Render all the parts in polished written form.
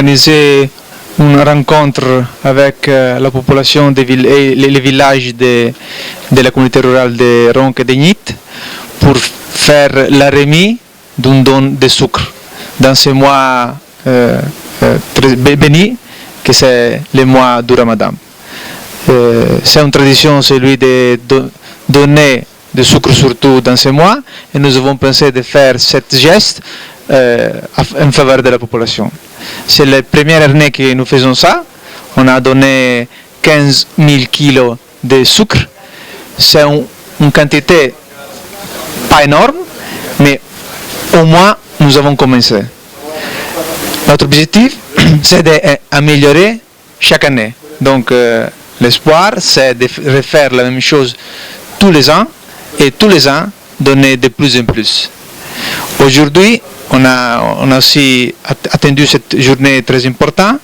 organisé une rencontre avec la population des les villages de la communauté rurale de Ronk et de Nit pour faire la remise d'un don de sucre dans ce mois très béni que c'est le mois du Ramadan. C'est une tradition, celui de donner du sucre surtout dans ce mois, et nous avons pensé de faire ce geste en faveur de la population. C'est la première année que nous faisons ça. On a donné 15 000 kilos de sucre. C'est une quantité pas énorme, mais au moins nous avons commencé. Notre objectif, c'est d'améliorer chaque année. Donc l'espoir, c'est de refaire la même chose tous les ans et tous les ans donner de plus en plus. Aujourd'hui, on a aussi attendu cette journée très importante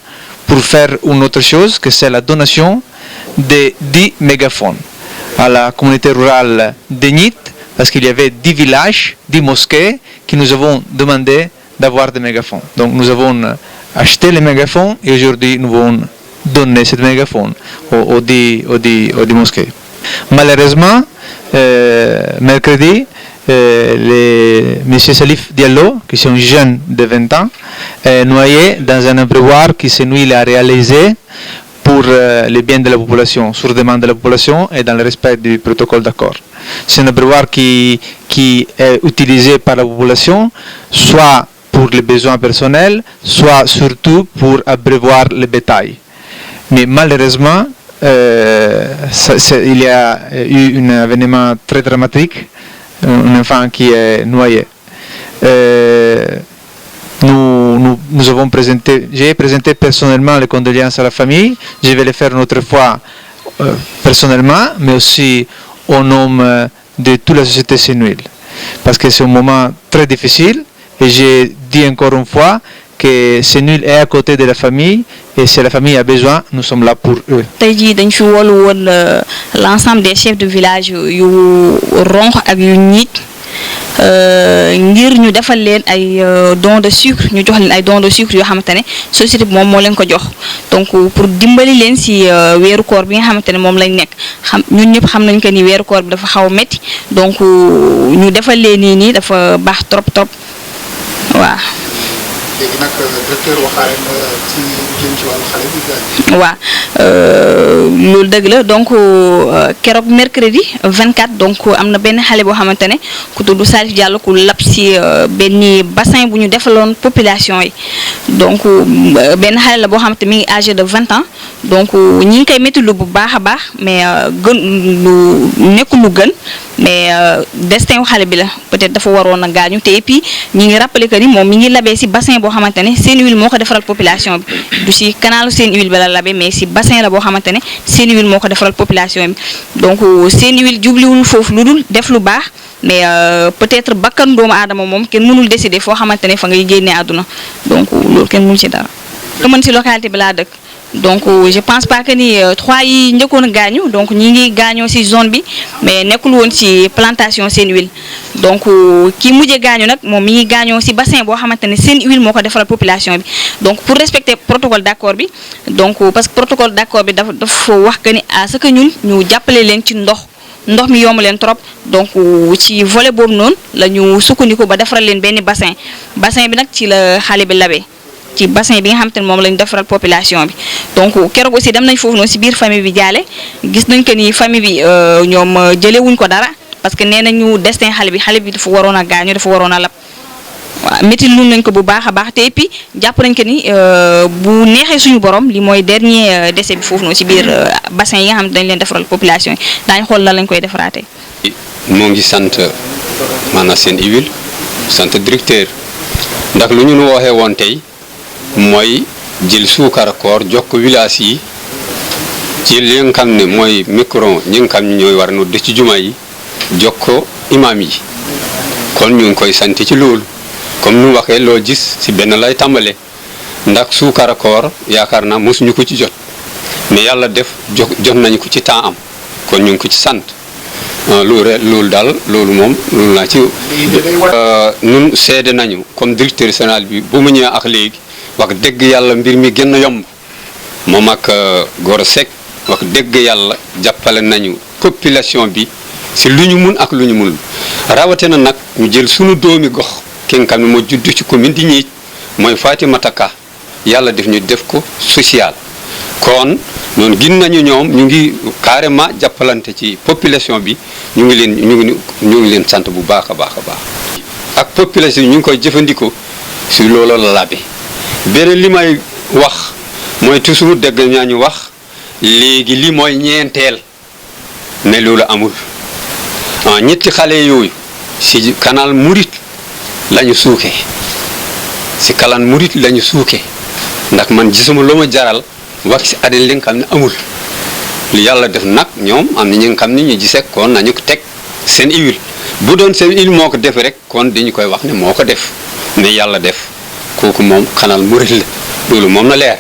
pour faire une autre chose, que c'est la donation de 10 mégaphones à la communauté rurale de Nit, parce qu'il y avait 10 villages, 10 mosquées qui nous avons demandé d'avoir des mégaphones. Donc nous avons acheté les mégaphones et aujourd'hui nous allons donner ces mégaphones aux 10 mosquées. Malheureusement, mercredi, M. Salif Diallo, qui est un jeune de 20 ans, est noyé dans un abreuvoir qui s'est réalisé pour le bien de la population, sur demande de la population et dans le respect du protocole d'accord. C'est un abreuvoir qui est utilisé par la population, soit pour les besoins personnels, soit surtout pour abreuvoir le bétail. Mais malheureusement, il y a eu un événement très dramatique, un enfant qui est noyé. Nous avons j'ai présenté personnellement les condoléances à la famille. Je vais le faire une autre fois personnellement, mais aussi au nom de toute la société sénuile. Parce que c'est un moment très difficile et j'ai dit encore une fois que Sénil est à côté de la famille et si la famille a besoin, nous sommes là pour eux. L'ensemble des chefs de village yu Ronk ak yu Nit ngir ñu defal leen ay don de sucre ñu jox leen ay don de sucre yoo xamante ne société bi moom moo leen ko jox donc pour dimbali leen si weeru koor bi nga xamante ne moom lañ nekk xam ñun ñëpp xam nañ que ni weeru koor bi dafa xaw a métti donc ñu defal leen nii dafa baax trop waaw. léegi nag directeur waxaale na ci jëm ci wàllu xale bi. waaw loolu dëgg la donc keroog mercredi 24 donc am na benn xale boo xamante ne ku tudd Salif Diallo ku lab si benn bassin bu ñu defaloon population yi donc benn xale la boo xamante mi ngi âgé de 20 ans donc ñi ngi koy métti lu bu baax a baax mais gën lu nekkul lu gën mais destin wu xale bi la peut-être dafa waroon a gaañu te et puis ñi ngi rappelé que ni moom mi ngi labee si bassin boo xamante ne Senhuile moo ko defaral population bi du si canalu Senhuile ba la labee mais si bassin la boo xamante ne Senhuile moo ko defaral population bi donc Senhuile jubliwul foofu lu dul def lu baax mais peut-être bakkan doomu aadama moom kenn mënul décider foo xamante ne fa ngay génnee àdduna donc loolu kenn mënul ci dara. mën si localité bi laa dëkk donc je pense pas que ni 3 yi njëkkoon a gaañu donc ñi ngi gaañoo ci zone bi mais nekkul woon ci plantation Senhuile donc ki mujjee gaañu nag moom mi ngi gaañoo ci bassin boo xamante ne Senhuile moo ko defaral population bi donc pour respecter protocole d'accord bi donc parce que protocole d'accord bi dafa wax que ni à ce que ñun ñu jàppale leen ci ndox mi yomb leen trop donc ci volet boobu noonu la ñu sukkandiku ba defaral leen benn bassin bi nag ci la xale bi labee ci bassin bi nga xamante ne moom lañu defaral population bi donc keroog aussi dem nañ foofu noonu ci biir famille bi jaale gis nañ que ni famille bi ñoom jëlewuñ ko dara parce que nee nañu destin xale bi dafa waroon a gaañu dafa waroon a lab waaw métti lu nañ ko bu baax a baax te et puis jàpp nañ que ni bu neexee suñu borom li mooy dernier décès bi foofu noonu ci biir bassin yi nga xam ne dañ leen defaral population yi daañu xool lan lañ koy defaraatee. moo ngi sant maanaam Senhuile sant directeur ndax lu ñu nu waxee woon tey mooy jël suukar koor jox ko village yi ci li nga xam ne mooy micro ñi nga xam ne ñooy war nodd ci juma yi jox ko imam yi kon ñu ngi koy sant ci loolu comme nu waxee loo gis ci benn lay tàmbale ndax suukar koor yaakaar naa mosuñu ko ci jot mais yàlla def jot nañu ko ci temps am kon ñu ngi ko ci sant loolu daal loolu moom loolu laa ci nun seede nañu comme directeur général bi bu mu ñëwee ak léegi wax dëgg yàlla mbir mi gën a yomb moom ak Gora Seck wax dëgg yàlla jàppale nañu population bi si lu ñu mun ak lu ñu mun rawatina nag ñu jël sunu doomi gox ki nga xam ne moo juddu ci commune di Gnith mooy Fatimata Ka yàlla def ñu def ko social kon noonu gin nañu ñoom ñu ngi carrément jàppalante ci population bi ñu ngi leen sant bu baax a baax a baax ak population ñu ngi koy jëfandikoo si loolu la labe beneen li may wax mooy toujours dégg ñaa ñu wax léegi li mooy ñeenteel mais loolu amul ñetti xale yooyu si canal Mouride lañu suuke si canal Mouride lañu suuke ndax man gisuma lu ma jaral wax si adel li nga xam ne amul li yàlla def nag ñoom am na ñi nga xam ne ñu gisee kon nañu ko teg seen huile bu doon seen huile moo ko def rek kon dañu koy wax ne moo ko def mais yàlla def kooku moom canal Mouride la loolu moom na leer